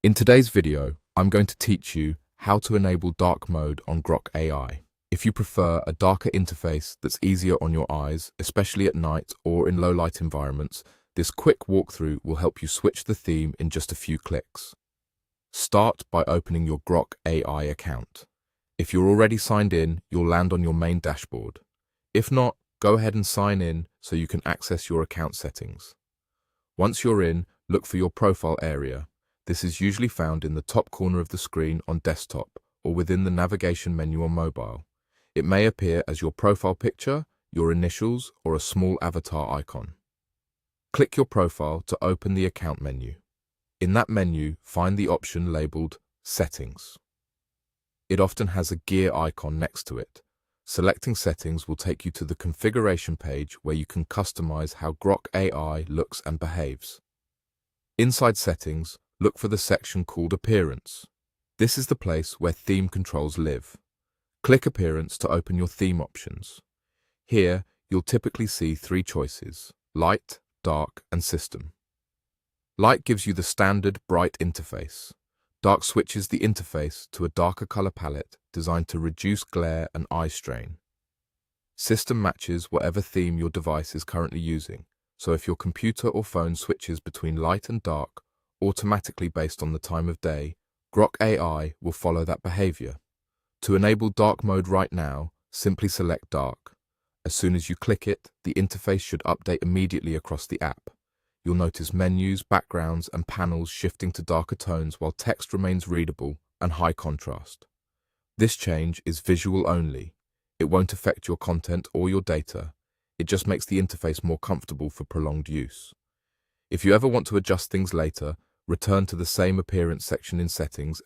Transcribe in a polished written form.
In today's video, I'm going to teach you how to enable dark mode on Grok AI. If you prefer a darker interface that's easier on your eyes, especially at night or in low light environments, this quick walkthrough will help you switch the theme in just a few clicks. Start by opening your Grok AI account. If you're already signed in, you'll land on your main dashboard. If not, go ahead and sign in so you can access your account settings. Once you're in, look for your profile area. This is usually found in the top corner of the screen on desktop or within the navigation menu on mobile. It may appear as your profile picture, your initials, or a small avatar icon. Click your profile to open the account menu. In that menu, find the option labeled Settings. It often has a gear icon next to it. Selecting Settings will take you to the configuration page where you can customize how Grok AI looks and behaves. Inside Settings, look for the section called Appearance. This is the place where theme controls live. Click Appearance to open your theme options. Here, you'll typically see three choices: Light, Dark, and System. Light gives you the standard bright interface. Dark switches the interface to a darker color palette designed to reduce glare and eye strain. System matches whatever theme your device is currently using, so if your computer or phone switches between light and dark, automatically based on the time of day, Grok AI will follow that behavior. To enable dark mode right now, simply select Dark. As soon as you click it, the interface should update immediately across the app. You'll notice menus, backgrounds, and panels shifting to darker tones while text remains readable and high contrast. This change is visual only. It won't affect your content or your data. It just makes the interface more comfortable for prolonged use. If you ever want to adjust things later, return to the same appearance section in Settings